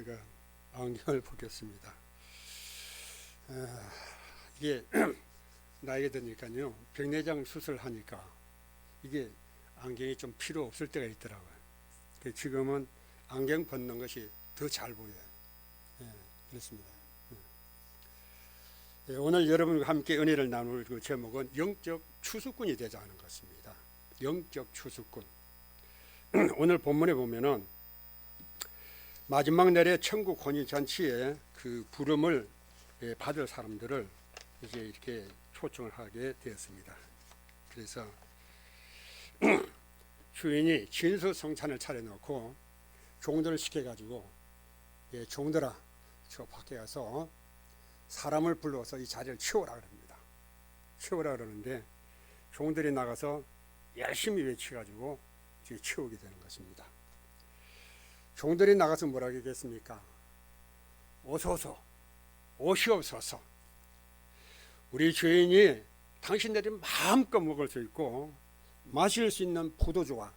제가 안경을 보겠습니다. 이게 나이가 드니까요, 백내장 수술하니까 이게 안경이 좀 필요 없을 때가 있더라고요. 지금은 안경 벗는 것이 더 잘 보여요. 그렇습니다. 오늘 여러분과 함께 은혜를 나눌 그 제목은 영적 추수꾼이 되자는 것입니다. 영적 추수꾼. 오늘 본문에 보면은 마지막 날에 천국 혼인잔치에 그 부름을 받을 사람들을 이제 이렇게 초청을 하게 되었습니다. 그래서 주인이 진수성찬을 차려놓고 종들을 시켜가지고, 종들아, 저 밖에 가서 사람을 불러서 이 자리를 치우라 그럽니다. 치우라 그러는데 종들이 나가서 열심히 외치가지고 이제 치우게 되는 것입니다. 종들이 나가서 뭐라고 하겠습니까? 오소서, 오시옵소서. 우리 주인이 당신들이 마음껏 먹을 수 있고 마실 수 있는 포도주와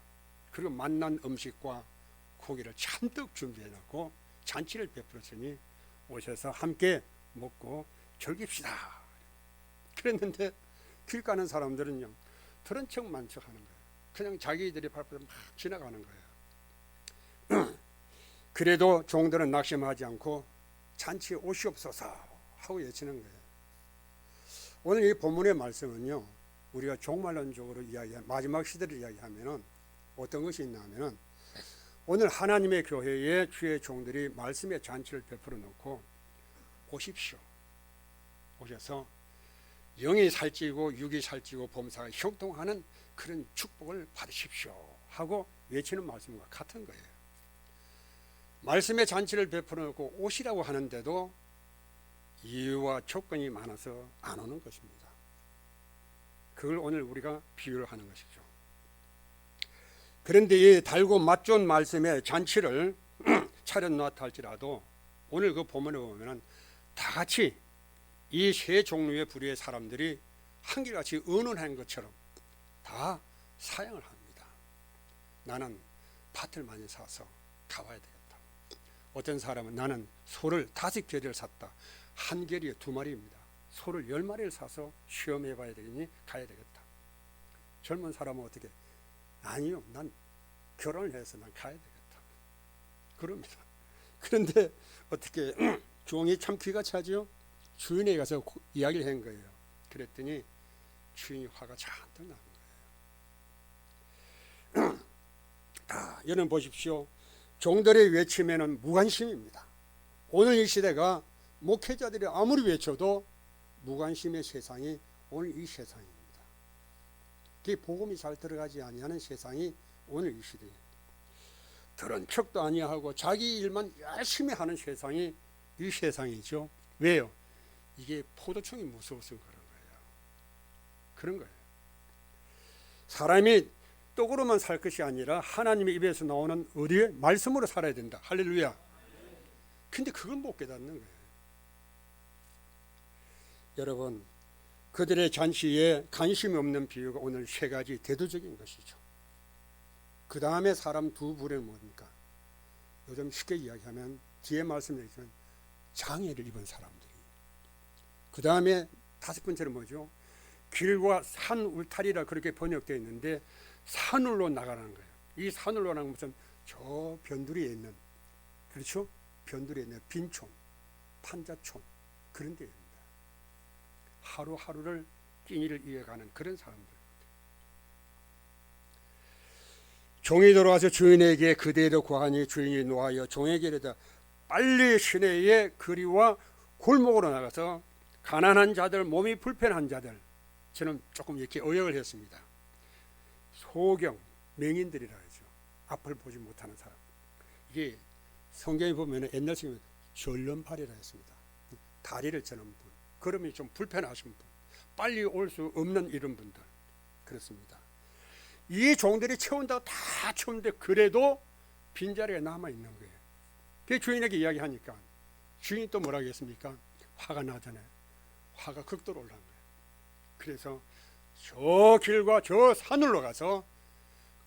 그리고 맛난 음식과 고기를 잔뜩 준비해 놓고 잔치를 베풀었으니 오셔서 함께 먹고 즐깁시다. 그랬는데 길 가는 사람들은요, 들은 척만 척 하는 거예요. 그냥 자기들이 밟아서 막 지나가는 거예요. 그래도 종들은 낙심하지 않고 잔치에 오시옵소서 하고 외치는 거예요. 오늘 이 본문의 말씀은요, 우리가 종말론적으로 마지막 시대를 이야기하면은 어떤 것이 있냐면은, 오늘 하나님의 교회에 주의 종들이 말씀의 잔치를 베풀어 놓고 오십시오. 오셔서 영이 살찌고 육이 살찌고 범사가 형통하는 그런 축복을 받으십시오 하고 외치는 말씀과 같은 거예요. 말씀의 잔치를 베풀어 놓고 오시라고 하는데도 이유와 조건이 많아서 안 오는 것입니다. 그걸 오늘 우리가 비유를 하는 것이죠. 그런데 이 달고 맛 좋은 말씀의 잔치를 차려놨다 할지라도 오늘 그 본문에 보면 다 같이 이 세 종류의 부류의 사람들이 한결같이 의논한 것처럼 다 사양을 합니다. 나는 밭을 많이 사서 가봐야 되겠다. 어떤 사람은 나는 소를 5개를 샀다. 한 개리에 2마리입니다. 소를 10마리를 사서 시험해 봐야 되겠니? 가야 되겠다. 젊은 사람은 어떻게? 아니요, 난 결혼을 해서 난 가야 되겠다. 그럽니다. 그런데 어떻게 종이 참 귀가 차죠? 주인에게 가서 이야기를 한 거예요. 그랬더니 주인이 화가 잔뜩 나는 거예요. 여러분 보십시오. 종들의 외침에는 무관심입니다. 오늘 이 시대가 목회자들이 아무리 외쳐도 무관심의 세상이 오늘 이 세상입니다. 그 복음이 잘 들어가지 아니하는 세상이 오늘 이 시대입니다. 들은 척도 아니하고 자기 일만 열심히 하는 세상이 이 세상이죠. 왜요? 이게 포도청이 무서워서 그런 거예요. 그런 거예요. 사람이 떡으로만 살 것이 아니라 하나님의 입에서 나오는 어디에? 말씀으로 살아야 된다. 할렐루야. 근데 그걸 못 깨닫는 거예요. 여러분, 그들의 잔치에 관심이 없는 비유가 오늘 3가지 대표적인 것이죠. 그 다음에 사람 2부류는 뭡니까? 요즘 쉽게 이야기하면 뒤에 말씀드리지만 장애를 입은 사람들이. 그 다음에 5번째는 뭐죠? 길과 산 울타리라 그렇게 번역되어 있는데 산울로 나가라는 거예요. 이 산울로 나가는 것은 저 변두리에 있는, 그렇죠? 변두리에 있는 빈촌, 판자촌, 그런 데입니다. 하루하루를 끼니를 이어가는 그런 사람들. 종이 돌아와서 주인에게 그대로 구하니 주인이 노하여 종에게 이르되 빨리 시내의 거리와 골목으로 나가서 가난한 자들, 몸이 불편한 자들, 저는 조금 이렇게 의역을 했습니다. 소경, 맹인들이라 하죠. 앞을 보지 못하는 사람. 이게 성경에 보면 옛날 식으로 전륜팔이라 했습니다. 다리를 저는 분, 걸음이 좀 불편하신 분, 빨리 올 수 없는 이런 분들, 그렇습니다. 이 종들이 채운다고 다 채우는데 그래도 빈자리가 남아있는 거예요. 그 주인에게 이야기하니까 주인이 또 뭐라고 했습니까? 화가 나잖아요. 화가 극도로 올라간 거예요. 그래서 저 길과 저 산으로 가서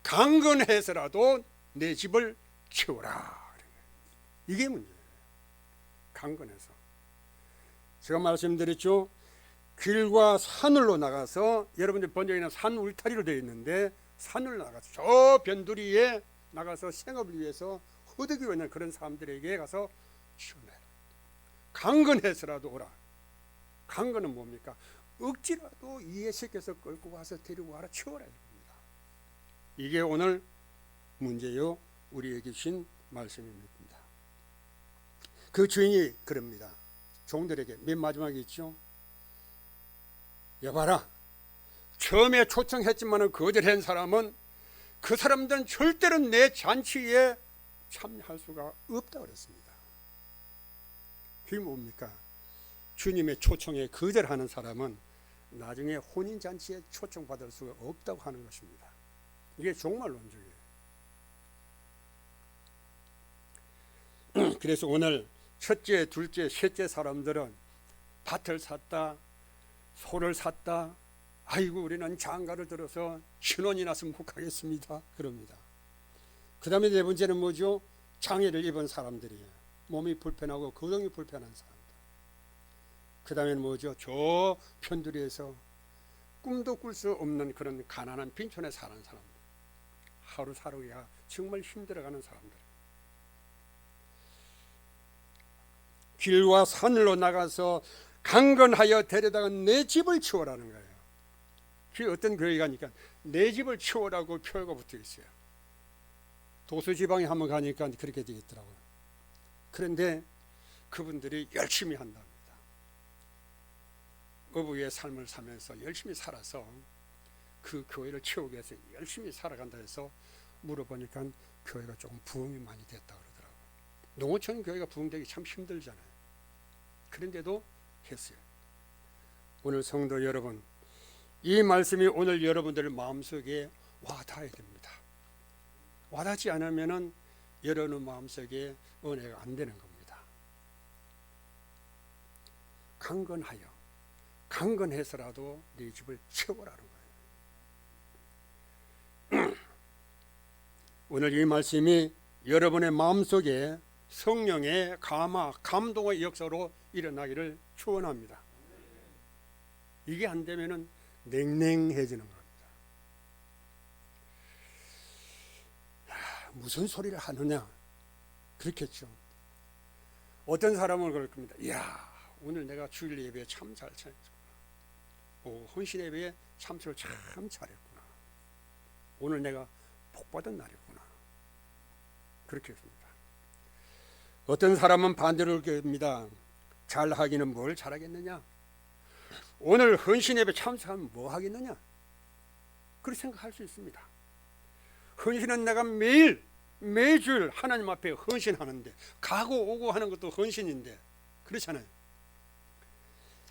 강건해서라도 내 집을 채우라. 이게 문제예요. 강건해서. 제가 말씀드렸죠. 길과 산으로 나가서, 여러분들 번역에는 산 울타리로 되어 있는데 산을 나가서 저 변두리에 나가서 생업을 위해서 허덕이고 있는 그런 사람들에게 가서 지원해라. 강건해서라도 오라. 강건은 뭡니까? 억지라도 이해시켜서 끌고 와서 데리고 와라, 치워라 이겁니다. 이게 오늘 문제요 우리에게 주신 말씀입니다. 그 주인이 그럽니다. 종들에게 맨 마지막에 있죠. 여봐라, 처음에 초청했지만 거절한 사람은 그 사람들은 절대로 내 잔치에 참여할 수가 없다 그랬습니다. 그게 뭡니까? 주님의 초청에 거절하는 사람은 나중에 혼인잔치에 초청받을 수가 없다고 하는 것입니다. 이게 종말론적이에요. 그래서 오늘 첫째, 둘째, 셋째 사람들은 밭을 샀다, 소를 샀다, 아이고 우리는 장가를 들어서 신혼이 나서 못 가겠습니다 그럽니다. 그 다음에 네 번째는 뭐죠? 장애를 입은 사람들이에요. 몸이 불편하고 거동이 불편한 사람들. 그 다음에는 뭐죠? 저 편두리에서 꿈도 꿀 수 없는 그런 가난한 빈촌에 사는 사람들, 하루 살기가 정말 힘들어가는 사람들. 길과 산으로 나가서 강건하여 데려다가 내 집을 치워라는 거예요. 그게 어떤 교회가니까 내 집을 치워라고 표가 붙어 있어요. 도서지방에 한번 가니까 그렇게 되어 있더라고요. 그런데 그분들이 열심히 한답니다. 어부의 삶을 살면서 열심히 살아서 그 교회를 치우기 위해서 열심히 살아간다 해서 물어보니까 교회가 조금 부흥이 많이 됐다 그러더라고요. 농어촌 교회가 부흥되기 참 힘들잖아요. 그런데도 했어요. 오늘 성도 여러분, 이 말씀이 오늘 여러분들 마음속에 와닿아야 됩니다. 와닿지 않으면 여러분 마음속에 은혜가 안 되는 겁니다. 강건해서라도 네 집을 채워라는 거예요. 오늘 이 말씀이 여러분의 마음속에 성령의 감동의 역사로 일어나기를 축원합니다. 이게 안 되면은 냉랭해지는 겁니다. 무슨 소리를 하느냐 그렇겠죠. 어떤 사람은 그럴 겁니다. 이야, 오늘 내가 주일 예배에 참 잘 참였구나. 헌신 예배에 참석을 참 잘했구나. 오늘 내가 복받은 날이구나. 그렇게 했습니다. 어떤 사람은 반대로 그럽니다. 잘하기는 뭘 잘하겠느냐? 오늘 헌신 예배 참석하면 뭐 하겠느냐? 그렇게 생각할 수 있습니다. 헌신은 내가 매주일 하나님 앞에 헌신하는데, 가고 오고 하는 것도 헌신인데, 그렇잖아요.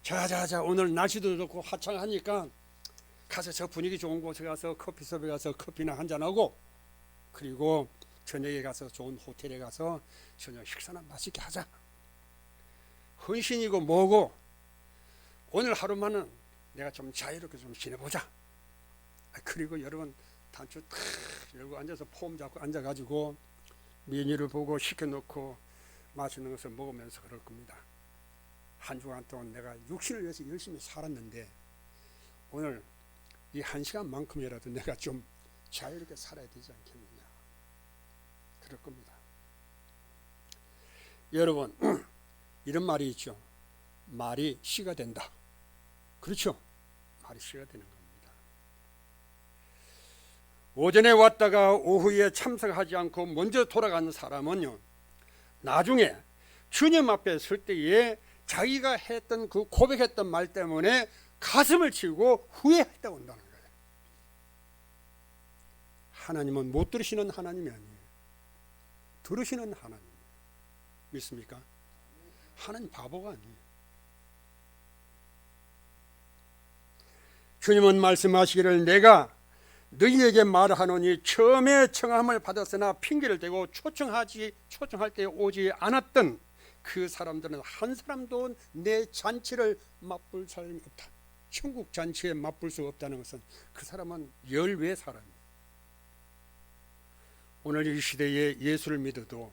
자자자, 오늘 날씨도 좋고 화창하니까 가서 저 분위기 좋은 곳에 가서 커피숍에 가서 커피나 한잔하고, 그리고 저녁에 가서 좋은 호텔에 가서 저녁 식사나 맛있게 하자. 헌신이고 뭐고, 오늘 하루만은 내가 좀 자유롭게 좀 지내보자. 그리고 여러분 단추 탁 열고 앉아서 폼 잡고 앉아가지고 메뉴를 보고 시켜놓고 맛있는 것을 먹으면서 그럴 겁니다. 한 주간 동안 내가 육신을 위해서 열심히 살았는데 오늘 이 한 시간만큼이라도 내가 좀 자유롭게 살아야 되지 않겠느냐, 그럴 겁니다. 여러분, 이런 말이 있죠. 말이 씨가 된다. 그렇죠? 말이 씨가 되는 겁니다. 오전에 왔다가 오후에 참석하지 않고 먼저 돌아가는 사람은요, 나중에 주님 앞에 설 때에 자기가 했던 그 고백했던 말 때문에 가슴을 치고 후회했다고 한다는 거예요. 하나님은 못 들으시는 하나님이 아니에요. 들으시는 하나님. 믿습니까? 하나님 바보가 아니에요. 주님은 말씀하시기를 내가 너희에게 말하노니 처음에 청함을 받았으나 핑계를 대고 초청할 때 오지 않았던 그 사람들은 한 사람도 내 잔치를 맛볼 사람이 없다. 천국 잔치에 맛볼 수 없다는 것은 그 사람은 열외 사람이에요. 오늘 이 시대에 예수를 믿어도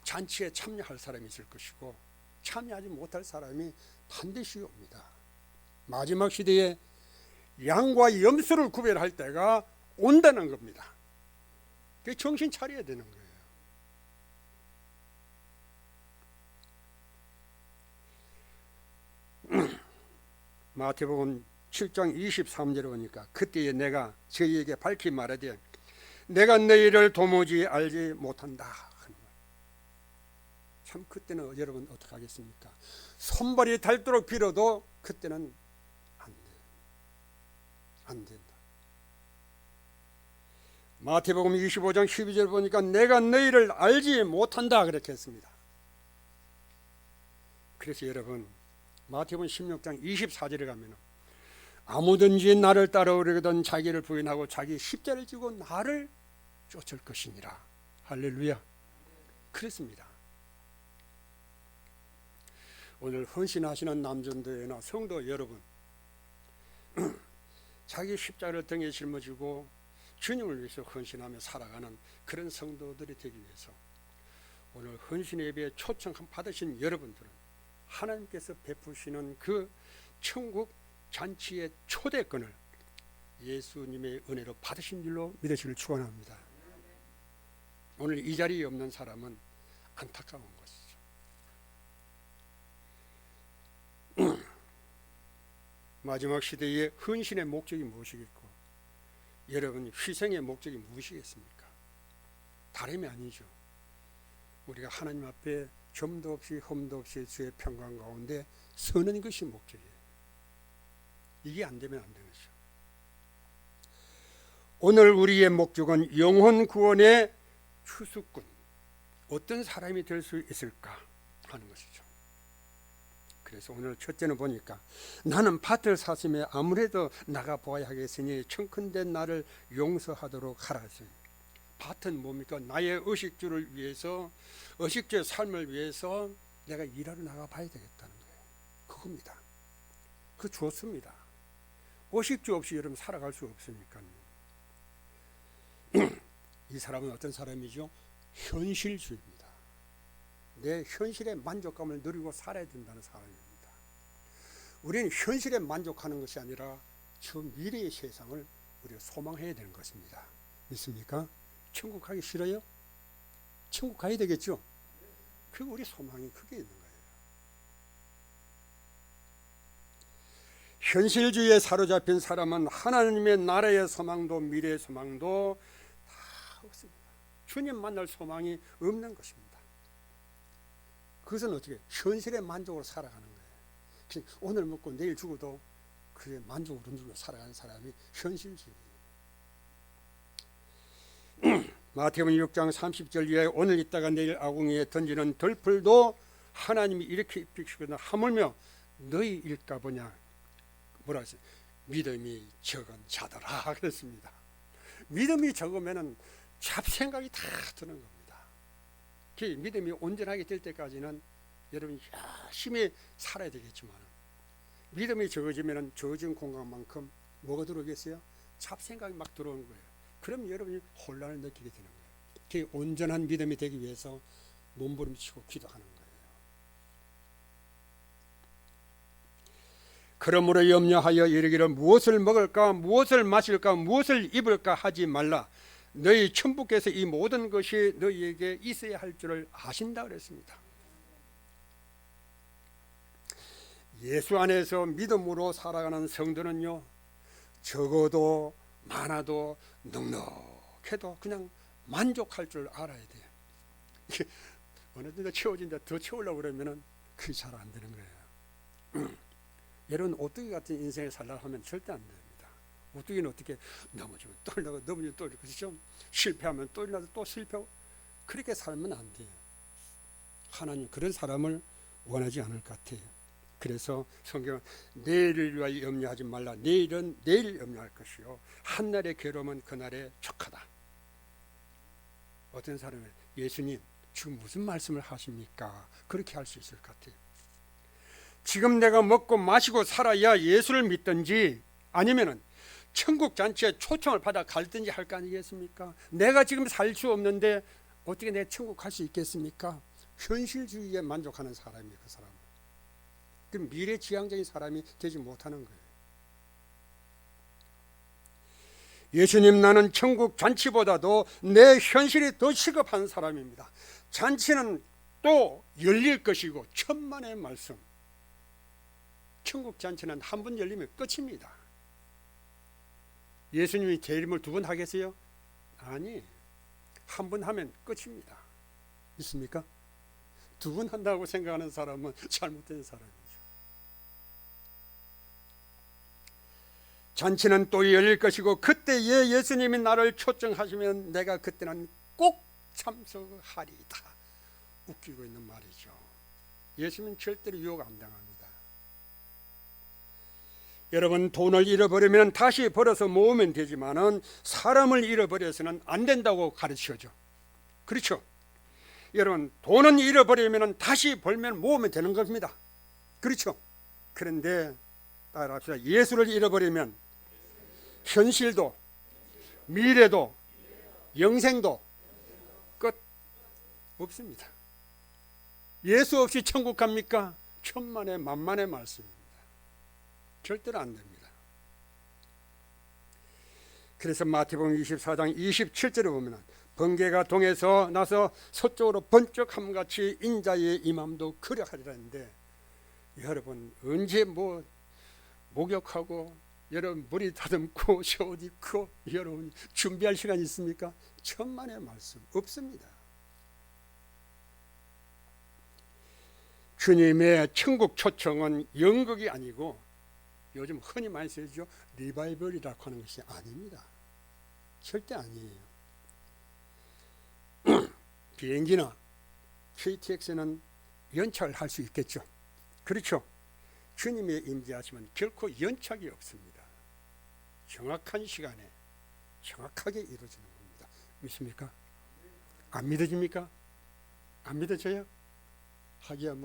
잔치에 참여할 사람이 있을 것이고 참여하지 못할 사람이 반드시 옵니다. 마지막 시대에 양과 염소를 구별할 때가 온다는 겁니다. 그 정신 차려야 되는 거예요. 마태복음 7장 23절에 보니까 그때에 내가 저희에게 밝히 말하되 내가 너희를 도무지 알지 못한다. 참 그때는 여러분 어떻게 하겠습니까? 손발이 닳도록 빌어도 그때는 안 돼요. 안 된다. 마태복음 25장 12절 보니까 내가 너희를 알지 못한다 그렇게 했습니다. 그래서 여러분 마태복음 16장 24절에 가면 아무든지 나를 따라오려거든 자기를 부인하고 자기 십자를 지고 나를 쫓을 것이니라. 할렐루야. 그렇습니다. 오늘 헌신하시는 남전도회나 성도 여러분, 자기 십자가를 등에 짊어지고 주님을 위해서 헌신하며 살아가는 그런 성도들이 되기 위해서 오늘 헌신 예배에 초청 받으신 여러분들은 하나님께서 베푸시는 그 천국 잔치의 초대권을 예수님의 은혜로 받으신 줄로 믿으시길 축원합니다. 오늘 이 자리에 없는 사람은 안타까운 것이죠. 마지막 시대의 헌신의 목적이 무엇이겠고 여러분 희생의 목적이 무엇이겠습니까? 다름이 아니죠. 우리가 하나님 앞에 점도 없이 흠도 없이 주의 평강 가운데 서는 것이 목적이에요. 이게 안 되면 안 되는 거죠. 오늘 우리의 목적은 영혼 구원의 추수꾼, 어떤 사람이 될 수 있을까 하는 것이죠. 그래서 오늘 첫째는 보니까 나는 밭을 샀으며 아무래도 나가 보아야 하겠으니 청컨대 나를 용서하도록 하라. 밭은 뭡니까? 나의 의식주를 위해서, 의식주의 삶을 위해서 내가 일하러 나가 봐야 되겠다는 거예요. 그겁니다. 그 좋습니다. 의식주 없이 여러분 살아갈 수 없으니까요. 이 사람은 어떤 사람이죠? 현실주의입니다. 내 현실의 만족감을 누리고 살아야 된다는 사람입니다. 우리는 현실에 만족하는 것이 아니라 저 미래의 세상을 우리가 소망해야 되는 것입니다. 믿습니까? 천국 가기 싫어요? 천국 가야 되겠죠? 그 우리 소망이 크게 있는 거예요. 현실주의에 사로잡힌 사람은 하나님의 나라의 소망도 미래의 소망도 다 없습니다. 주님 만날 소망이 없는 것입니다. 그것은 어떻게? 현실의 만족으로 살아가는 거예요. 오늘 먹고 내일 죽어도 그의 만족으로 누리고 살아가는 사람이 현실주의예요. 마태복음 6장 30절 이하에 오늘 있다가 내일 아궁이에 던지는 덜풀도 하나님이 이렇게 입히시거나 하물며 너희 일까 보냐. 뭐라 했어요? 믿음이 적은 자더라 그랬습니다. 믿음이 적으면 잡생각이 다 드는 겁니다. 그 믿음이 온전하게 될 때까지는 여러분이 열심히 살아야 되겠지만 믿음이 적어지면 적어진 공간만큼 뭐가 들어오겠어요? 잡생각이 막 들어오는 거예요. 그럼 여러분이 혼란을 느끼게 되는 거예요. 그 온전한 믿음이 되기 위해서 몸부림치고 기도하는 거예요. 그러므로 염려하여 이르기를 무엇을 먹을까 무엇을 마실까 무엇을 입을까 하지 말라. 너희 천부께서 이 모든 것이 너희에게 있어야 할 줄을 아신다 그랬습니다. 예수 안에서 믿음으로 살아가는 성도는요, 적어도 많아도 넉넉해도 그냥 만족할 줄 알아야 돼요. 어느 정도 채워진다 더 채우려고 그러면 그게 잘 안 되는 거예요. 여러분 오뚜기 같은 인생을 살려고 하면 절대 안 됩니다. 오뚜기는 어떻게 넘어지면 또 일어나고 넘어지면 또 일어나고 그렇죠? 실패하면 또 일어나서 또 실패하고 그렇게 살면 안 돼요. 하나님 그런 사람을 원하지 않을 것 같아요. 그래서 성경은 내일을 위하여 염려하지 말라. 내일은 내일 염려할 것이요 한날의 괴로움은 그날에 족하다. 어떤 사람은 예수님 지금 무슨 말씀을 하십니까? 그렇게 할 수 있을 것 같아요. 지금 내가 먹고 마시고 살아야 예수를 믿든지 아니면은 천국 잔치에 초청을 받아 갈든지 할 거 아니겠습니까? 내가 지금 살 수 없는데 어떻게 내 천국 갈 수 있겠습니까? 현실주의에 만족하는 사람이에요. 그 사람. 그 미래지향적인 사람이 되지 못하는 거예요. 예수님, 나는 천국 잔치보다도 내 현실이 더 시급한 사람입니다. 잔치는 또 열릴 것이고 천만의 말씀. 천국 잔치는 한 번 열리면 끝입니다. 예수님이 재림을 두 번 하겠어요? 아니, 한 번 하면 끝입니다. 있습니까? 두 번 한다고 생각하는 사람은 잘못된 사람이죠. 잔치는 또 열릴 것이고 그때에 예수님이 나를 초청하시면 내가 그때는 꼭 참석하리이다. 웃기고 있는 말이죠. 예수님은 절대로 유혹 안 당합니다. 여러분, 돈을 잃어버리면 다시 벌어서 모으면 되지만은 사람을 잃어버려서는 안 된다고 가르쳐죠. 그렇죠? 여러분, 돈은 잃어버리면 다시 벌면 모으면 되는 겁니다. 그렇죠? 그런데 따라합시다. 예수를 잃어버리면 현실도 미래도 영생도 끝 없습니다. 예수 없이 천국 갑니까? 천만의 만만의 말씀입니다. 절대로 안 됩니다. 그래서 마태복음 24장 27절에 보면 번개가 동에서 나서 서쪽으로 번쩍함같이 인자의 임함도 그러하리라 했는데, 여러분 언제 목욕하고 여러분 머리 다듬고 옷 입고 여러분 준비할 시간이 있습니까? 천만의 말씀 없습니다. 주님의 천국 초청은 연극이 아니고 요즘 흔히 많이 쓰죠. 리바이벌이라고 하는 것이 아닙니다. 절대 아니에요. 비행기나 KTX는 연착을 할 수 있겠죠. 그렇죠. 주님의 임재하시면 결코 연착이 없습니다. 정확한 시간에 정확하게 이루어지는 겁니다. 믿습니까? 안 믿어집니까? 안 믿어져요? 하기야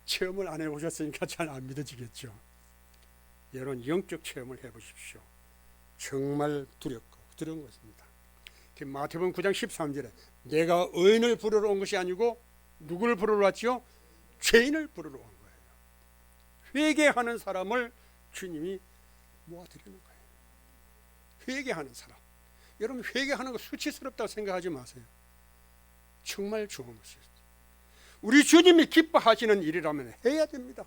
체험을 안 해보셨으니까 잘 안 믿어지겠죠. 여러분 영적 체험을 해보십시오. 정말 두렵고 두려운 것입니다. 마태복음 9장 13절에 내가 의인을 부르러 온 것이 아니고 누구를 부르러 왔지요? 죄인을 부르러 온 거예요. 회개하는 사람을 주님이 모아드리는 거예요. 회개하는 사람. 여러분 회개하는 거 수치스럽다고 생각하지 마세요. 정말 좋은 것이에요. 우리 주님이 기뻐하시는 일이라면 해야 됩니다.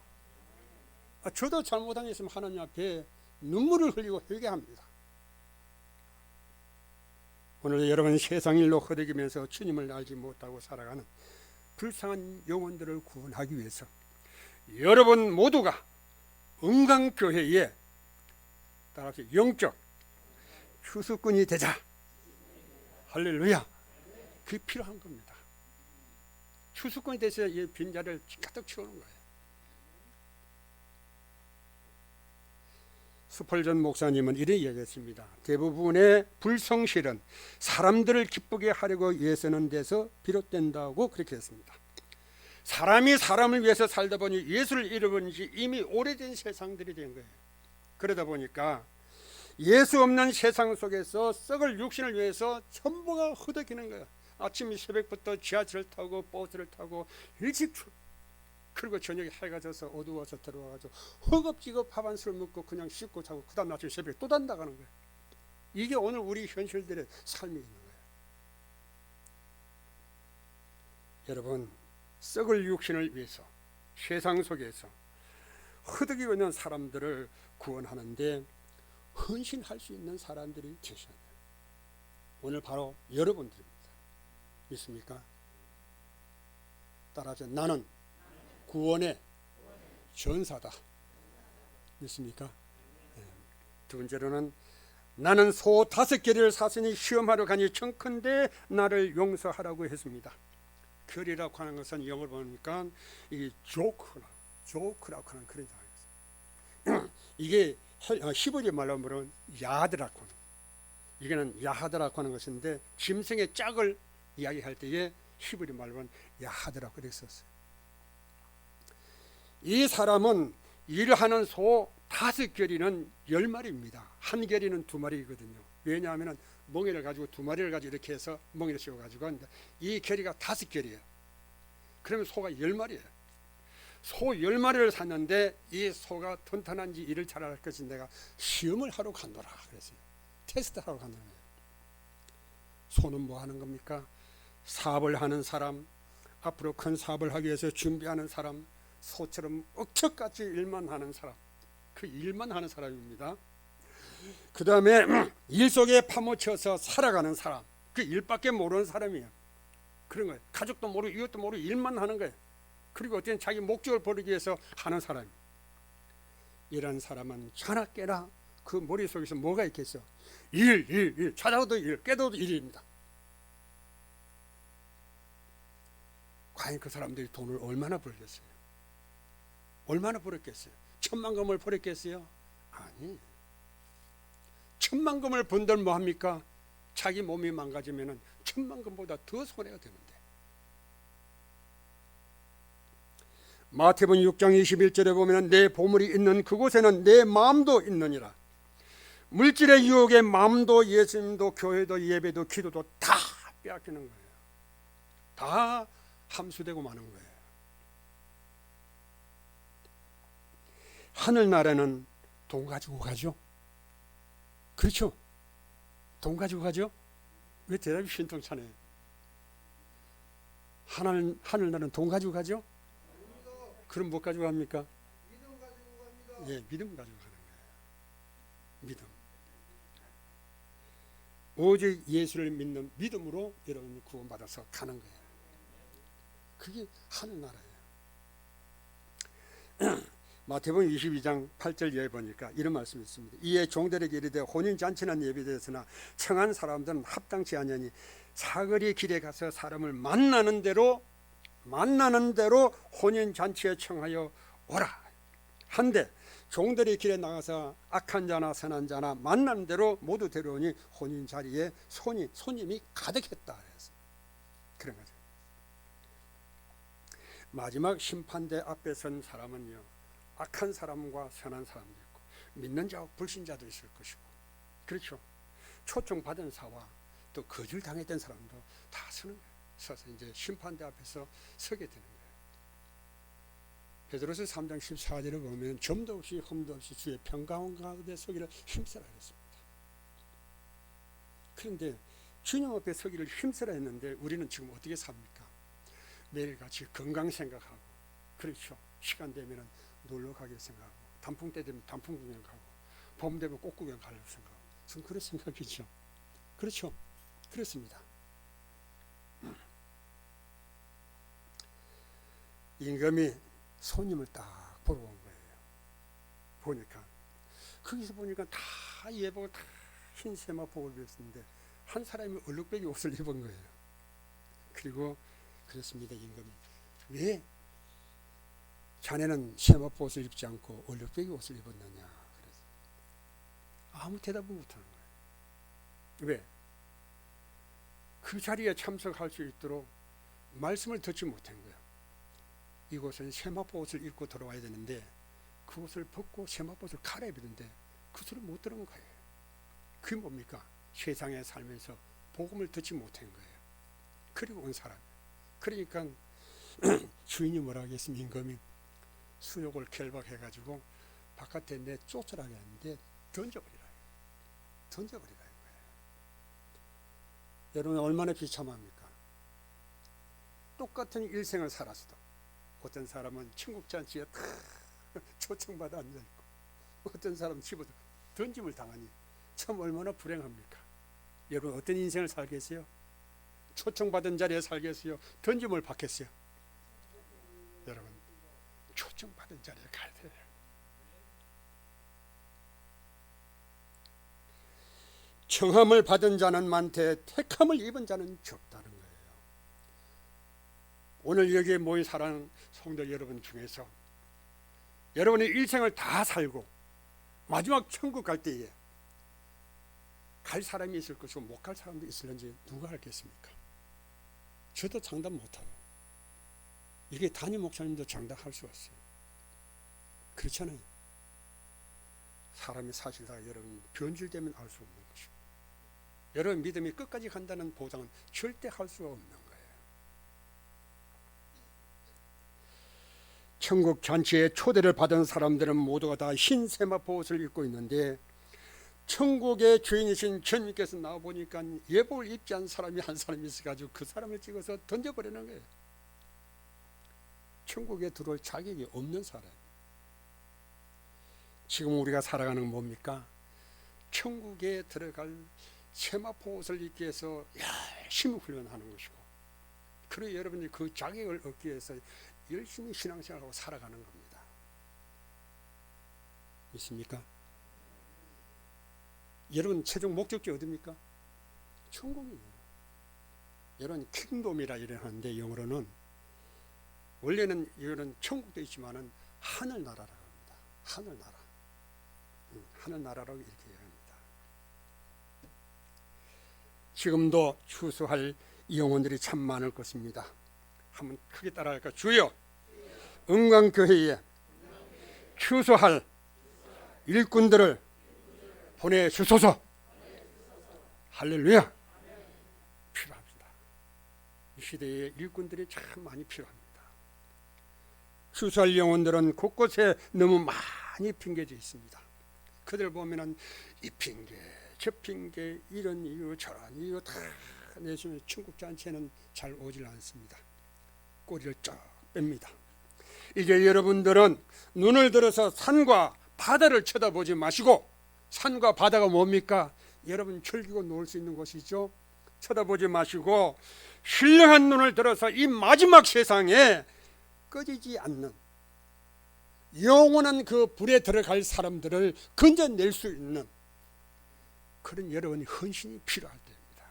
저도 잘못한 게 있으면 하나님 앞에 눈물을 흘리고 회개합니다. 오늘 여러분 세상 일로 허덕이면서 주님을 알지 못하고 살아가는 불쌍한 영혼들을 구원하기 위해서 여러분 모두가 은강교회에 따라서 영적 추수꾼이 되자. 할렐루야. 그게 필요한 겁니다. 추수꾼이 되셔야 이 빈자리를 가득 채우는 거예요. 스펄전 목사님은 이렇게 얘기했습니다. 대부분의 불성실은 사람들을 기쁘게 하려고 애쓰는 데서 비롯된다고 그렇게 했습니다. 사람이 사람을 위해서 살다 보니 예수를 잃어버린 지 이미 오래된 세상들이 된 거예요. 그러다 보니까 예수 없는 세상 속에서 썩을 육신을 위해서 전부가 허덕이는 거예요. 아침 새벽부터 지하철을 타고 버스를 타고 일찍 그리고 저녁에 해가 져서 어두워서 들어와가지고 허겁지겁 밥 한 술 먹고 그냥 씻고 자고 그 다음 아침 새벽에 또 단다가는 거예요. 이게 오늘 우리 현실들의 삶이 있는 거예요. 여러분 썩을 육신을 위해서 세상 속에서 허덕이고 있는 사람들을 구원하는데 헌신할 수 있는 사람들이 계셔야 돼요. 오늘 바로 여러분들입니다. 믿습니까? 따라서 나는 구원의 전사다. 믿습니까? 네. 두 번째로는 나는 소 5개를 샀으니 시험하러 가니 청컨대 나를 용서하라고 했습니다. 결이라고 하는 것은 영어로 보니까 이 조크라고 하는 그런 단어였어요. 이게 히브리 말로 보면 야하드라고 하는, 이게는 야하드라고 하는 것인데 짐승의 짝을 이야기할 때에 히브리 말로는 야하드라고 그랬었어요. 이 사람은 일하는 소 5결이는 10마리입니다. 한 결이는 2마리거든요. 왜냐하면 멍에를 가지고 2마리를 가지고 이렇게 해서 멍에를 씌워가지고 이 결이가 5결이에요. 그러면 소가 10마리예요. 소 10마리를 샀는데 이 소가 튼튼한지 일을 잘할 것인지 내가 시험을 하러 간노라 그랬어요. 테스트하러 간다는 거예요. 소는 뭐 하는 겁니까? 사업을 하는 사람, 앞으로 큰 사업을 하기 위해서 준비하는 사람, 소처럼 억척같이 일만 하는 사람, 그 일만 하는 사람입니다. 그 다음에 일 속에 파묻혀서 살아가는 사람, 그 일밖에 모르는 사람이에요. 그런 거예요. 가족도 모르고 이것도 모르고 일만 하는 거예요. 그리고 어떤 자기 목적을 버리기 위해서 하는 사람. 이런 사람은 자나 깨나 그 머릿속에서 뭐가 있겠어? 일, 찾아도 일, 깨도 일입니다. 과연 그 사람들이 돈을 얼마나 벌겠어요? 얼마나 벌었겠어요? 천만금을 벌었겠어요? 아니. 천만금을 번들 뭐합니까? 자기 몸이 망가지면 천만금보다 더 손해가 되는데. 마태복음 6장 21절에 보면 내 보물이 있는 그곳에는 내 마음도 있느니라. 물질의 유혹에 마음도 예수님도 교회도 예배도 기도도 다 빼앗기는 거예요. 다 함수되고 마는 거예요. 하늘나라는 돈 가지고 가죠. 그렇죠? 돈 가지고 가죠? 왜 대답이 신통찮아요? 하늘나라는 돈 가지고 가죠? 그럼 뭐 가지고 갑니까? 믿음 가지고 갑니다. 예, 믿음 가지고 가는 거예요. 믿음. 오직 예수를 믿는 믿음으로 여러분이 구원받아서 가는 거예요. 그게 하늘나라예요. 마태복음 22장 8절 이하에 보니까 이런 말씀이 있습니다. 이에 종들에게 이르되 혼인잔치는 예비되었으나 청한 사람들은 합당치 아니하니 사거리 길에 가서 사람을 만나는 대로 혼인잔치에 청하여 오라 한데 종들이 길에 나가서 악한 자나 선한 자나 만나는 대로 모두 데려오니 혼인 자리에 손님이 가득했다 그래서 그런 거죠. 마지막 심판대 앞에 선 사람은요, 악한 사람과 선한 사람도 있고 믿는 자와 불신자도 있을 것이고, 그렇죠. 초청받은 사와 또 거절 당했던 사람도 다 서는 거예요. 서서 이제 심판대 앞에서 서게 되는 거예요. 베드로서 3장 14절을 보면 점도 없이 흠도 없이 주의 평강 가운데 서기를 힘쓰라 했습니다. 그런데 주님 앞에 서기를 힘쓰라 했는데 우리는 지금 어떻게 삽니까? 매일같이 건강 생각하고, 그렇죠. 시간 되면 놀러 가길 생각하고, 단풍 때 되면 단풍 구경 가고, 봄 되면 꽃 구경 가려고 생각하고, 전 그런 생각이죠. 그렇죠. 그렇습니다. 임금이 손님을 딱 보러 온 거예요. 보니까 거기서 보니까 다 예보고 다 흰 세마포를 입었는데 한 사람이 얼룩배기 옷을 입은 거예요. 그리고 그랬습니다. 임금이 왜 자네는 세마포 옷을 입지 않고 얼룩배기 옷을 입었느냐 그래서 아무 대답을 못하는 거예요. 왜? 그 자리에 참석할 수 있도록 말씀을 듣지 못한 거예요. 이곳은 세마포 옷을 입고 돌아와야 되는데 그 옷을 벗고 세마포 옷을 갈아입는데 그 소리를 못 들은 거예요. 그게 뭡니까? 세상에 살면서 복음을 듣지 못한 거예요. 그리고 온 사람. 그러니까 주인이 뭐라 하겠습니까? 임금이 수욕을 결박해가지고 바깥에 내 쫓으라고 했는데 던져버리라 거예요. 여러분 얼마나 비참합니까? 똑같은 일생을 살았어도 어떤 사람은 친국잔치에 다 초청받아 앉아있고 어떤 사람은 집어서 던짐을 당하니 참 얼마나 불행합니까? 여러분 어떤 인생을 살겠어요? 초청받은 자리에 살겠어요? 던짐을 받겠어요? 여러분 초청받은 자리에 가야 돼요. 청함을 받은 자는 많되 택함을 입은 자는 적다는 거예요. 오늘 여기에 모인 사랑하는 성도 여러분 중에서 여러분의 일생을 다 살고 마지막 천국 갈 때에 갈 사람이 있을 것이고 못 갈 사람도 있을는지 누가 알겠습니까? 저도 장담 못하고 이게 담임 목사님도 장담할 수 없어요. 그렇잖아요. 사람이 사실 다 여러분 변질되면 알 수 없는 것이고 여러분 믿음이 끝까지 간다는 보장은 절대 할 수가 없는 거예요. 천국 잔치에 초대를 받은 사람들은 모두가 다 흰 세마포 옷을 입고 있는데 천국의 주인이신 주님께서 나와보니까 예복을 입지 않은 사람이 한 사람이 있어가지고 그 사람을 찍어서 던져버리는 거예요. 천국에 들어올 자격이 없는 사람. 지금 우리가 살아가는 건 뭡니까? 천국에 들어갈 세마포 옷을 입기 위해서 열심히 훈련하는 것이고, 그리고 여러분이 그 자격을 얻기 위해서 열심히 신앙생활하고 살아가는 겁니다. 믿습니까? 여러분 최종 목적지 어디입니까? 천국이에요. 여러분 킹돔이라 이러는데 영어로는 원래는 이거는 천국도 있지만은 하늘나라라고 합니다. 하늘나라. 하늘나라라고 이렇게 얘기합니다. 지금도 추수할 영혼들이 참 많을 것입니다. 한번 크게 따라할까? 주여, 은광교회에 추수할 일꾼들을 보내주소서. 할렐루야. 필요합니다. 이 시대에 일꾼들이 참 많이 필요합니다. 추수할 영혼들은 곳곳에 너무 많이 핑계져 있습니다. 그들 보면은 이 핑계 저 핑계 이런 이유 저런 이유 다 내시면 천국 잔치에는 잘 오질 않습니다. 꼬리를 쫙 뺍니다. 이제 여러분들은 눈을 들어서 산과 바다를 쳐다보지 마시고, 산과 바다가 뭡니까? 여러분 즐기고 놀 수 있는 곳이죠. 쳐다보지 마시고 신령한 눈을 들어서 이 마지막 세상에 꺼지지 않는 영원한 그 불에 들어갈 사람들을 건져낼 수 있는 그런 여러분의 헌신이 필요할 때입니다.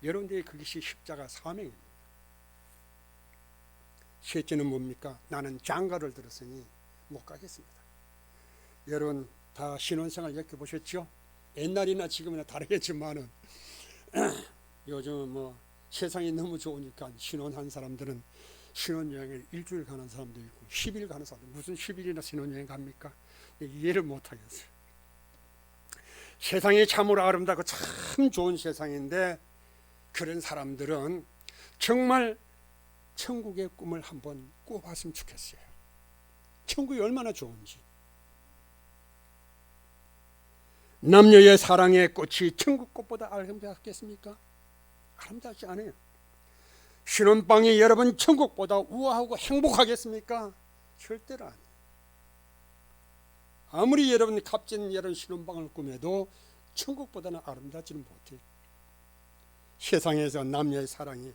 여러분들의 그것이 십자가 사명입니다. 셋째는 뭡니까? 나는 장가를 들었으니 못 가겠습니다. 여러분 다 신혼생활 겪어보셨죠? 옛날이나 지금이나 다르겠지만은 요즘은 뭐 세상이 너무 좋으니까 신혼한 사람들은 신혼여행을 일주일 가는 사람도 있고 10일 가는 사람도, 무슨 10일이나 신혼여행 갑니까? 이해를 못하겠어요. 세상이 참으로 아름답고 참 좋은 세상인데 그런 사람들은 정말 천국의 꿈을 한번 꿔봤으면 좋겠어요. 천국이 얼마나 좋은지. 남녀의 사랑의 꽃이 천국 꽃보다 아름답겠습니까? 아름답지 않아요. 신혼방이 여러분 천국보다 우아하고 행복하겠습니까? 절대로 아니에요. 아무리 여러분 값진 여러분 신혼방을 꾸며도 천국보다는 아름답지는 못해요. 세상에서 남녀의 사랑이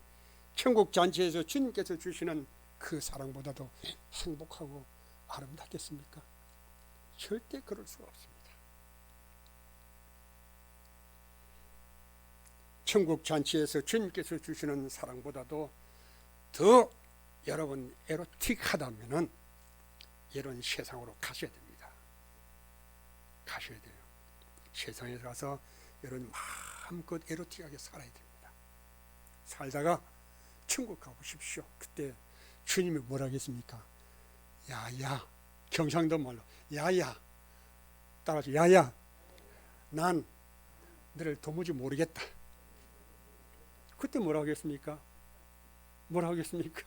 천국 잔치에서 주님께서 주시는 그 사랑보다도 행복하고 아름답겠습니까? 절대 그럴 수가 없습니다. 천국 잔치에서 주님께서 주시는 사랑보다도 더 여러분 에로틱하다면은 이런 세상으로 가셔야 됩니다. 가셔야 돼요. 세상에 가서 여러분 마음껏 에로틱하게 살아야 됩니다. 살다가 천국 가보십시오. 그때 주님이 뭐라 하겠습니까? 야야, 경상도 말로 야야, 따라서 야야, 난 너를 도무지 모르겠다. 그때 뭐라 하겠습니까? 뭐라 하겠습니까?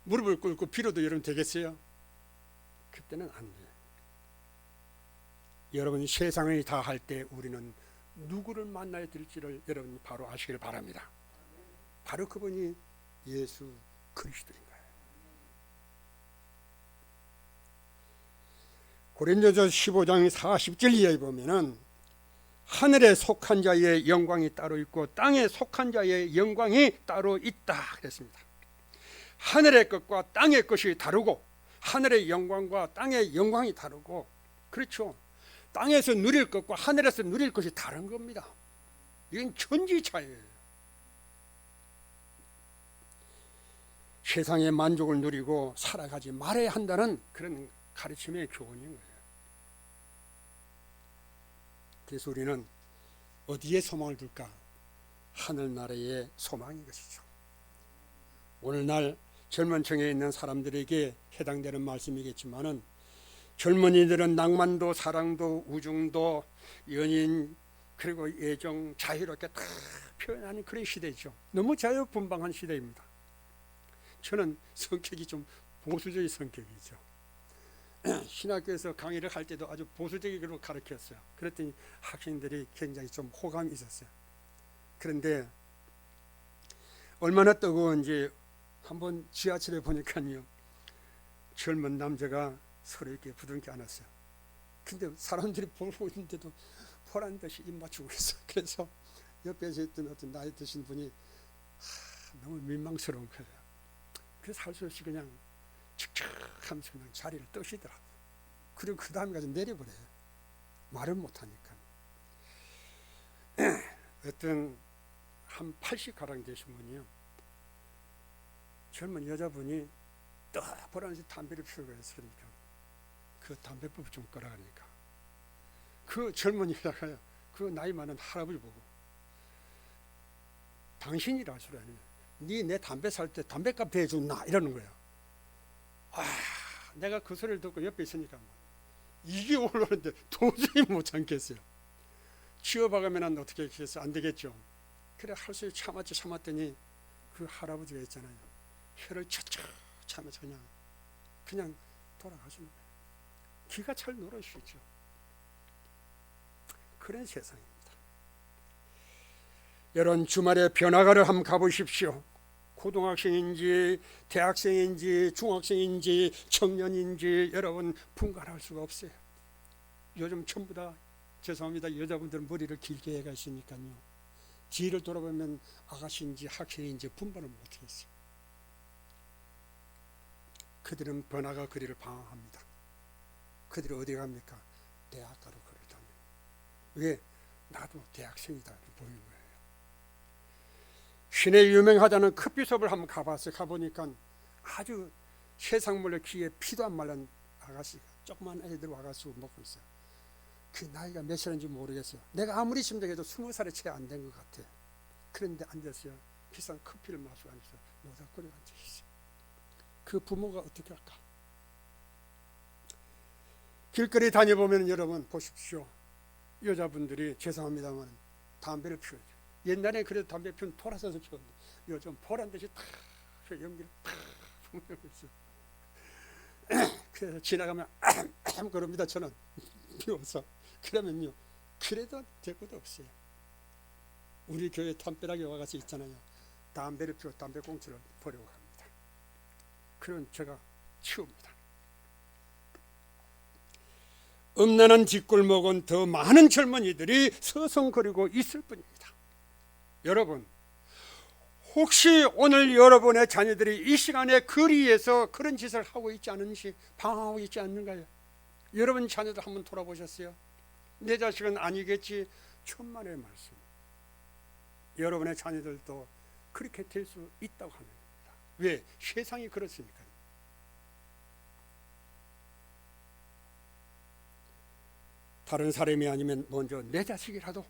무릎을 꿇고 빌어도 여러분 되겠어요? 그때는 안 돼요. 여러분이 세상을 다 할 때 우리는 누구를 만나야 될지를 여러분이 바로 아시길 바랍니다. 바로 그분이 예수 그리스도인 거예요. 고린도전서 15장 40절 이하에 보면은 하늘에 속한 자의 영광이 따로 있고 땅에 속한 자의 영광이 따로 있다 그랬습니다. 하늘의 것과 땅의 것이 다르고 하늘의 영광과 땅의 영광이 다르고, 그렇죠. 땅에서 누릴 것과 하늘에서 누릴 것이 다른 겁니다. 이건 천지차이예요. 세상의 만족을 누리고 살아가지 말아야 한다는 그런 가르침의 교훈인 거예요. 그래서 우리는 어디에 소망을 둘까? 하늘나라의 소망인 것이죠. 오늘날 젊은 층에 있는 사람들에게 해당되는 말씀이겠지만은, 젊은이들은 낭만도 사랑도 우중도 연인 그리고 애정 자유롭게 다 표현하는 그런 시대죠. 너무 자유분방한 시대입니다. 저는 성격이 좀 보수적인 성격이죠. 신학교에서 강의를 할 때도 아주 보수적으로 가르쳤어요. 그랬더니 학생들이 굉장히 좀 호감이 있었어요. 그런데 얼마나 뜨거운지 한번 지하철에 보니까요, 젊은 남자가 서로 이렇게 부둥켜 안았어요. 근데 사람들이 보고 있는데도 보란 듯이 입 맞추고 있어. 그래서 옆에서 있던 어떤 나이 드신 분이 너무 민망스러운 거예요. 그래서 할 수 없이 그냥 칙칙하면서 그냥 자리를 뜨시더라고요. 그리고 그 다음에 가서 내려버려요. 말을 못하니까. 어떤 한 80가량 되신 분이요, 젊은 여자분이 딱 보라면서 담배를 피우고 있으니까 그 담배불 좀 꺼라가니까 그 젊은 여자가요, 그 나이 많은 할아버지 보고 당신이라 소리 아니에요. 니 내 담배 살 때 담배값 대줬나 이러는 거예요. 내가 그 소리를 듣고 옆에 있으니까 이게 올라오는데 도저히 못 참겠어요. 치워박으면 어떻게 했겠어요? 안 되겠죠. 그래 할 수 있게 참았더니 그 할아버지가 있잖아요, 혀를 척척 차면서 그냥 돌아가시는 거예요. 기가 찰 노릇이죠. 그런 세상입니다. 여러분, 주말에 변화가를 한번 가보십시오. 고등학생인지 대학생인지 중학생인지 청년인지 여러분 분간할 수가 없어요. 요즘 전부 다 죄송합니다, 여자분들은 머리를 길게 해가시니까요, 뒤를 돌아보면 아가씨인지 학생인지 분간을 못하겠어요. 그들은 번화가 거리를 방황합니다. 그들이 어디 갑니까? 대학가로 거리를 다닙니다. 왜? 나도 대학생이다 보이는 거예요. 시내 유명하다는 커피숍을 한번 가봤어요. 가보니까 아주 세상 몰래 귀에 피도 안 말란 아가씨가, 조그만 애들 와가지고 먹고 있어요. 그 나이가 몇 살인지 모르겠어요. 내가 아무리 심정해도 20살에 채 안 된 것 같아요. 그런데 앉았어요. 비싼 커피를 마시고 앉아서 노닥거리고 앉아있어요. 그 부모가 어떻게 할까? 길거리 다녀보면 여러분 보십시오, 여자분들이 죄송합니다만 담배를 피워요. 옛날에 그래도 담배 피우면 돌아서서 피웠는데 요즘 보란 듯이 탁 연기를 탁 풍기고 있어요. 그래서 지나가면 그럽니다. 저는 피워서. 그러면요, 그래도 될 것도 없어요. 우리 교회 담벼락에 와가지고 있잖아요, 담배를 피워 담배 꽁초를 버리고 갑니다. 그런 제가 치웁니다. 음란한 뒷골목은 더 많은 젊은이들이 서성거리고 있을 뿐입니다. 여러분, 혹시 오늘 여러분의 자녀들이 이 시간에 거리에서 그런 짓을 하고 있지 않은지 방황하고 있지 않는가요? 여러분 자녀들 한번 돌아보셨어요? 내 자식은 아니겠지. 천만의 말씀. 여러분의 자녀들도 그렇게 될 수 있다고 하는 겁니다. 왜? 세상이 그렇습니까? 다른 사람이 아니면 먼저 내 자식이라도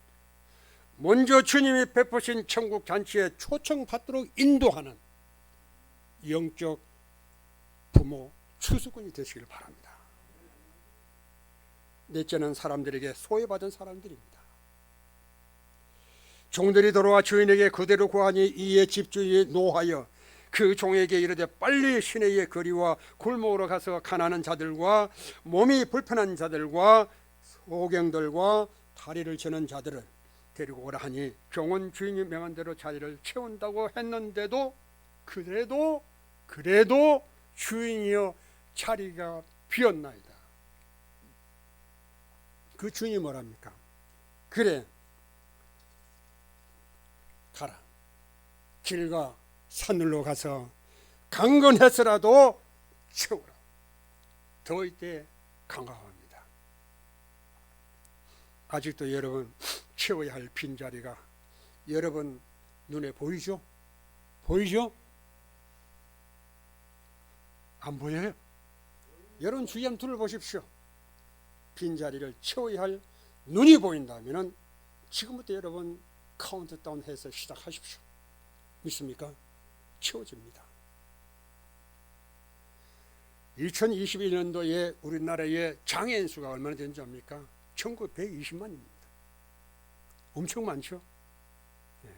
먼저 주님이 베푸신 천국 잔치에 초청받도록 인도하는 영적 부모 추수꾼이 되시길 바랍니다. 넷째는 사람들에게 소외받은 사람들입니다. 종들이 돌아와 주인에게 그대로 구하니 이에 집주인이 노하여 그 종에게 이르되 빨리 시내의 거리와 골목으로 가서 가난한 자들과 몸이 불편한 자들과 소경들과 다리를 저는 자들을 데리고 오라 하니 종은 주인이 명한 대로 자리를 채운다고 했는데도 그래도 주인이여 자리가 비었나이다. 그 주인이 뭐랍니까? 그래, 가라. 길과 산으로 가서 강건해서라도 채우라. 더울 때 강화합니다. 아직도 여러분 채워야 할 빈자리가 여러분 눈에 보이죠? 보이죠? 안 보여요? 여러분 주위 한번 둘러보십시오. 빈자리를 채워야 할 눈이 보인다면 지금부터 여러분 카운트다운 해서 시작하십시오. 믿습니까? 채워집니다. 2021년도에 우리나라의 장애인 수가 얼마나 되는지 압니까? 전국 120만입니다. 엄청 많죠? 네.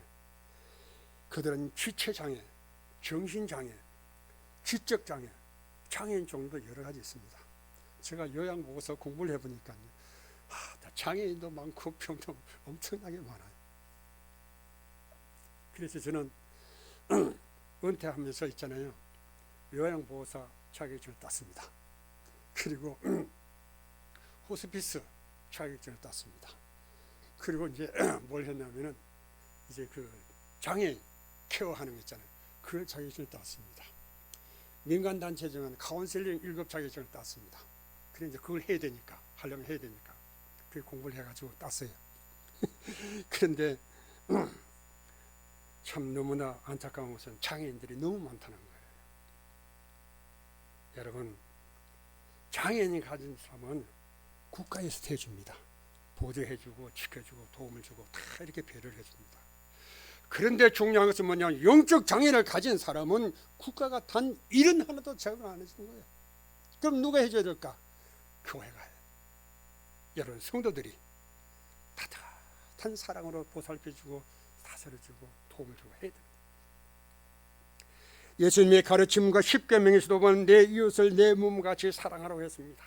그들은 지체장애, 정신장애, 지적 장애, 장애인 종류도 여러 가지 있습니다. 제가 요양보고서 공부를 해보니까요, 장애인도 많고 병도 엄청나게 많아요. 그래서 저는 은퇴하면서 있잖아요, 요양보호사 자격증을 땄습니다. 그리고 호스피스 자격증을 땄습니다. 그리고 이제 뭘 했냐면은 이제 그 장애인 케어하는 거 있잖아요, 그 자격증을 땄습니다. 민간단체 중은 카운셀링 1급 자격증을 땄습니다. 그래 이제 그걸 해야 되니까, 하려면 해야 되니까 그 공부를 해가지고 땄어요. 그런데 참 너무나 안타까운 것은 장애인들이 너무 많다는 거예요. 여러분, 장애인이 가진 사람은 국가에서 해줍니다. 보조해주고 지켜주고 도움을 주고 다 이렇게 배려를 해줍니다. 그런데 중요한 것은 뭐냐면 영적 장애를 가진 사람은 국가가 단 일은 하나도 제공 안 해주는 거예요. 그럼 누가 해줘야 될까? 교회가 해요. 여러분, 성도들이 따뜻한 사랑으로 보살펴주고 다스려주고 도움을 주고 해야 됩니다. 예수님의 가르침과 십계명에서도 보면 내 이웃을 내 몸같이 사랑하라고 했습니다.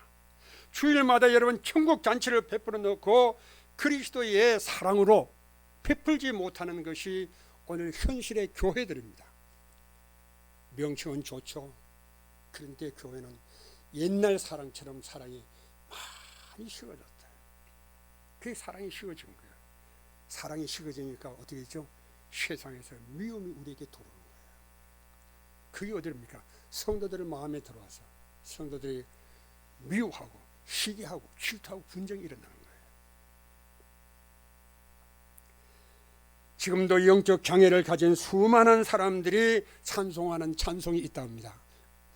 주일마다 여러분 천국 잔치를 베풀어 놓고 그리스도의 사랑으로 베풀지 못하는 것이 오늘 현실의 교회들입니다. 명칭은 좋죠. 그런데 교회는 옛날 사랑처럼 사랑이 많이 식어졌다. 그게 사랑이 식어진 거예요. 사랑이 식어지니까 어떻게 되죠? 세상에서 미움이 우리에게 들어오는 거예요. 그게 어디입니까? 성도들 마음에 들어와서 성도들이 미워하고 시기하고 질투하고 분쟁이 일어나는 거예요. 지금도 영적 장애를 가진 수많은 사람들이 찬송하는 찬송이 있다 합니다.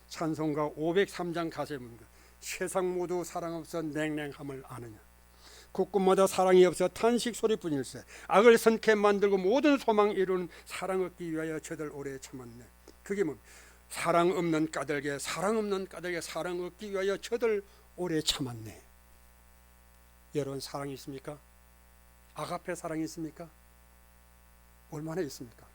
찬송가 503장 가사에 보면 세상 모두 사랑 없어 냉랭함을 아느냐, 곳곳마다 사랑이 없어 탄식 소리뿐일세, 악을 선케 만들고 모든 소망 이루는 사랑 얻기 위하여 저들 오래 참았네. 그게 뭐 사랑 없는 까닭에 사랑 없는 까닭에 사랑 얻기 위하여 저들 오래 참았네. 여러분, 사랑이 있습니까? 아가페 사랑이 있습니까? 얼마나 있습니까?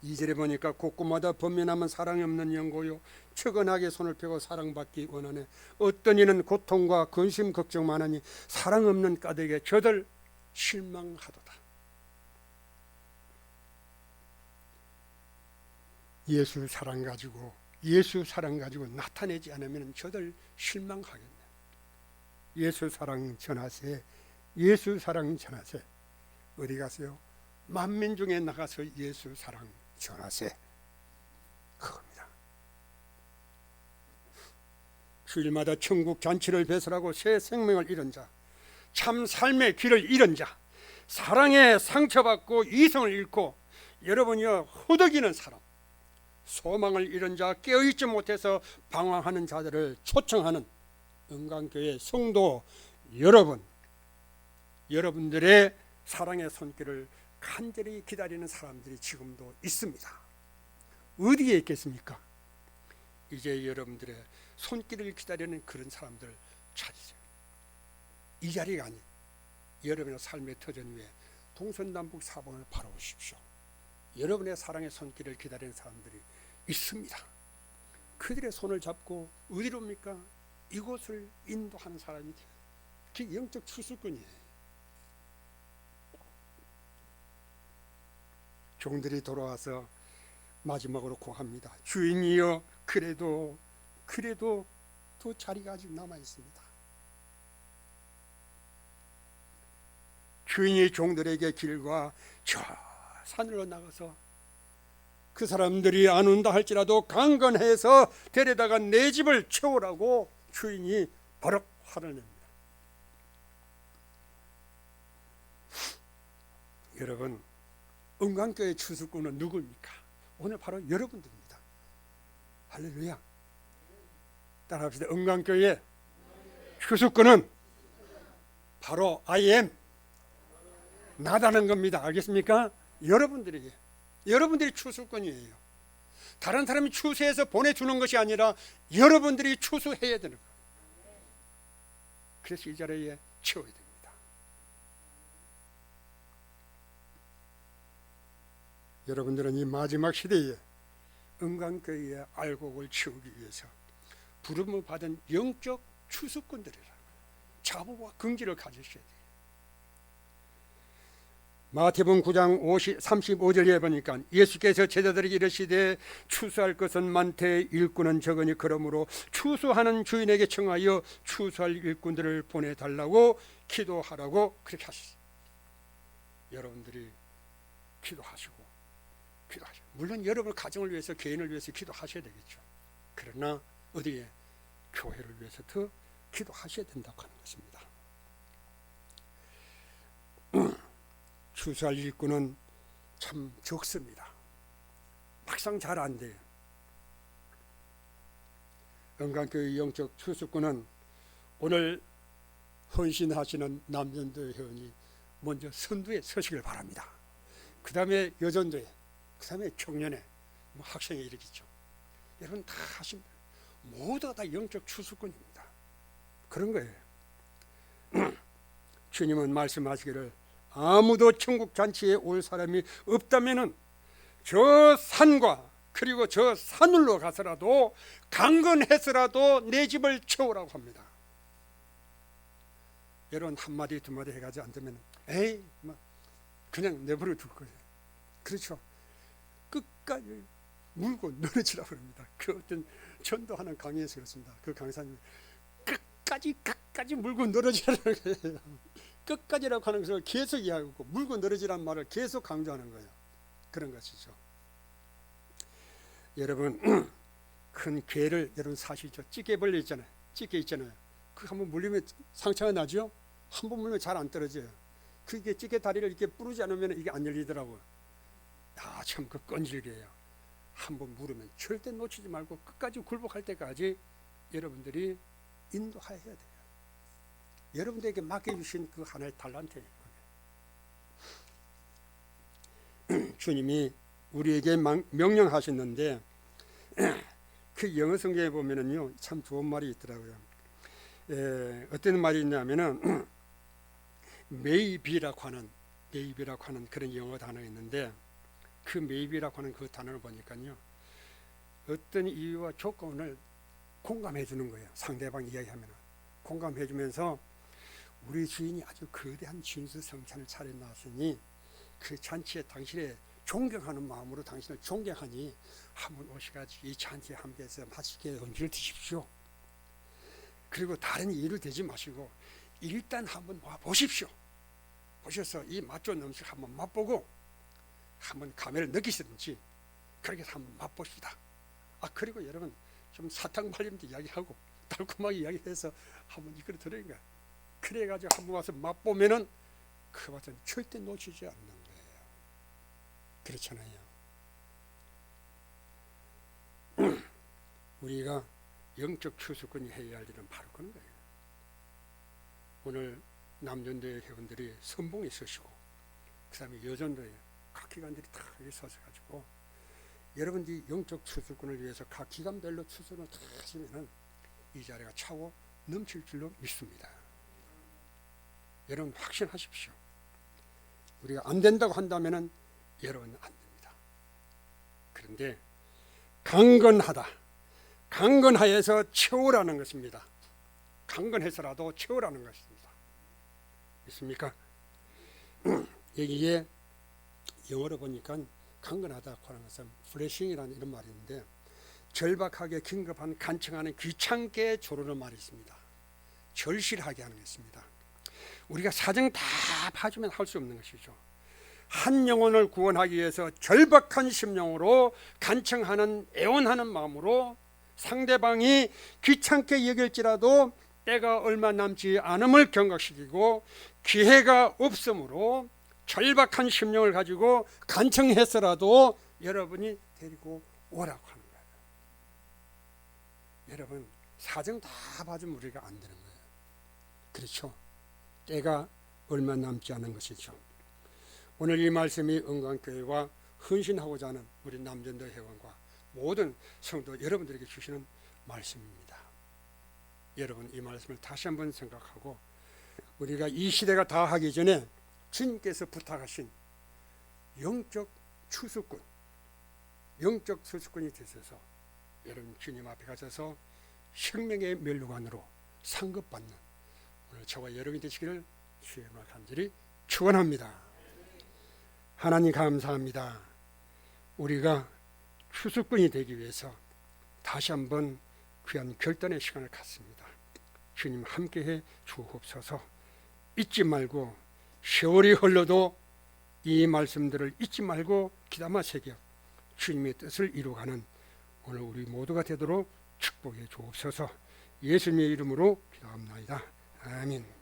2절에 보니까 곳곳마다 번민하면 사랑이 없는 영고요 측은하게 손을 펴고 사랑받기 원하네. 어떤 이는 고통과 근심 걱정 많으니 사랑 없는 까닭에 저들 실망하도다. 예수 사랑 가지고 나타내지 않으면 저들 실망하겠네. 예수 사랑 전하세, 예수 사랑 전하세. 어디 가세요? 만민 중에 나가서 예수 사랑 전하세. 그겁니다. 주일마다 천국 잔치를 배설하고 새 생명을 잃은 자, 참 삶의 길을 잃은 자, 사랑에 상처받고 이성을 잃고 여러분이요 허덕이는 사람, 소망을 잃은 자, 깨어있지 못해서 방황하는 자들을 초청하는 은강교회 성도 여러분, 여러분들의 사랑의 손길을 간절히 기다리는 사람들이 지금도 있습니다. 어디에 있겠습니까? 이제 여러분들의 손길을 기다리는 그런 사람들 찾으세요. 이 자리가 아닌 여러분의 삶의 터전 위에 동서남북 사방을 바라보십시오. 여러분의 사랑의 손길을 기다리는 사람들이 있습니다. 그들의 손을 잡고 어디로 옵니까? 이곳을 인도하는 사람이 돼요. 그게 영적 추수꾼이에요. 종들이 돌아와서 마지막으로 고합니다. 주인이여, 그래도 또 자리가 아직 남아 있습니다. 주인이 종들에게 길과 저 산으로 나가서 그 사람들이 안 온다 할지라도 강건해서 데려다가 내 집을 채우라고 주인이 버럭 화를 냅니다. 여러분, 은강교회 추수꾼은 누구입니까? 오늘 바로 여러분들입니다. 할렐루야. 따라합시다. 은강교회 추수꾼은 바로 I am, 나다는 겁니다. 알겠습니까? 여러분들이 추수꾼이에요. 다른 사람이 추수해서 보내주는 것이 아니라 여러분들이 추수해야 되는 거예요. 그래서 이 자리에 채워야 됩니다. 여러분들은 이 마지막 시대에 은광교회의 알곡을 채우기 위해서 부름을 받은 영적 추수꾼들이라 자부와 긍지를 가지셔야 돼요. 마태복음 9장 35절에 보니까 예수께서 제자들에게 이르시되 추수할 것은 많되 일꾼은 적으니 그러므로 추수하는 주인에게 청하여 추수할 일꾼들을 보내달라고 기도하라고 그렇게 하셨어요. 여러분들이 기도하시고 물론 여러분 가정을 위해서 개인을 위해서 기도하셔야 되겠죠. 그러나 어디에 교회를 위해서 더 기도하셔야 된다고 하는 것입니다. 추수할 일꾼은 참 적습니다. 막상 잘 안 돼요. 은광교회 영적 추수꾼은 오늘 헌신하시는 남전도회 회원이 먼저 선두에 서시길 바랍니다. 그 다음에 여전도회, 그 다음에 청년회, 학생회 이렇겠죠. 여러분 다 하십니다. 모두가 다 영적 추수꾼입니다. 그런 거예요. 주님은 말씀하시기를 아무도 천국 잔치에 올 사람이 없다면은 저 산과 그리고 저 산울로 가서라도 강건해서라도 내 집을 채우라고 합니다. 여러분 한마디 두마디 해가지 안 되면 에이 그냥 내버려 둘 거예요. 그렇죠. 끝까지 물고 늘어지라고 그럽니다. 그 어떤 전도하는 강의에서 그렇습니다. 그 강사님이 끝까지 물고 늘어지라는 거예요. 끝까지라고 하는 것을 계속 이야기하고 물고 늘어지라는 말을 계속 강조하는 거예요. 그런 것이죠. 여러분 큰 개를 여러분 사시죠. 찌개벌레 있잖아요. 찌개 있잖아요. 그 한번 물리면 상처가 나죠. 한번 물리면 잘 안 떨어져요. 그게 찌개 다리를 이렇게 부르지 않으면 이게 안 열리더라고요. 참 그 끈질겨요. 한번 물으면 절대 놓치지 말고 끝까지 굴복할 때까지 여러분들이 인도해야 돼요. 여러분들에게 맡겨주신 그 하나의 달란트예요. 주님이 우리에게 명령하셨는데 그 영어 성경에 보면은요 참 좋은 말이 있더라고요. 어떤 말이 있냐면은 maybe라고 하는 그런 영어 단어가 있는데 그 maybe라고 하는 그 단어를 보니까요 어떤 이유와 조건을 공감해 주는 거예요. 상대방 이야기하면은 공감해 주면서 우리 주인이 아주 거대한 진수성찬을 차려놨으니 그 잔치에 당신의 존경하는 마음으로 당신을 존경하니 한번 오셔가지고 이 잔치에 함께해서 맛있게 음식을 드십시오. 그리고 다른 이유를 대지 마시고 일단 한번 와 보십시오. 보셔서 이 맛 좋은 음식 한번 맛보고 한번 감회를 느끼시든지 그렇게 해서 한번 맛봅시다. 그리고 여러분 좀 사탕 발림도 이야기하고 달콤하게 이야기해서 한번 이끌어 드리는 거야. 그래가지고 한번 와서 맛보면은 그 맛은 절대 놓치지 않는 거예요. 그렇잖아요. 우리가 영적 추수꾼이 해야 할 일은 바로 그런 거예요. 오늘 남전도회 회원들이 선봉에 서시고 그 다음에 여전도회 각 기관들이 다 여기 서셔가지고 여러분들이 영적 추수꾼을 위해서 각 기관별로 추수를 다 하시면은 이 자리가 차고 넘칠 줄로 믿습니다. 여러분 확신하십시오. 우리가 안 된다고 한다면은 여러분은 안 됩니다. 그런데 강건하여서 채우라는 것입니다. 강건해서라도 채우라는 것입니다. 있습니까? 여기에 영어로 보니까 강건하다고 하는 것은 플래싱이라는 이런 말이 있는데 절박하게 긴급한 간청하는 귀찮게 조르는 말이 있습니다. 절실하게 하는 것입니다. 우리가 사정 다 봐주면 할 수 없는 것이죠. 한 영혼을 구원하기 위해서 절박한 심령으로 간청하는 애원하는 마음으로 상대방이 귀찮게 여길지라도 때가 얼마 남지 않음을 경각시키고 기회가 없으므로 절박한 심령을 가지고 간청해서라도 여러분이 데리고 오라고 하는 거예요. 여러분 사정 다 봐주면 우리가 안 되는 거예요. 그렇죠? 때가 얼마 남지 않은 것이죠. 오늘 이 말씀이 은광교회와 헌신하고자 하는 우리 남전도 회원과 모든 성도 여러분들에게 주시는 말씀입니다. 여러분 이 말씀을 다시 한번 생각하고 우리가 이 시대가 다 하기 전에 주님께서 부탁하신 영적 추수꾼 영적 서수권이 되셔서 여러분 주님 앞에 가셔서 생명의 멸류관으로 상급받는 오늘 저와 여러분이 되시기를 주의 이름으로 간절히 축원합니다. 하나님 감사합니다. 우리가 추수꾼이 되기 위해서 다시 한번 귀한 결단의 시간을 갖습니다. 주님 함께해 주옵소서. 잊지 말고 세월이 흘러도 이 말씀들을 잊지 말고 귀담아 새겨 주님의 뜻을 이루어가는 오늘 우리 모두가 되도록 축복해 주옵소서. 예수님의 이름으로 기도합니다. 아멘.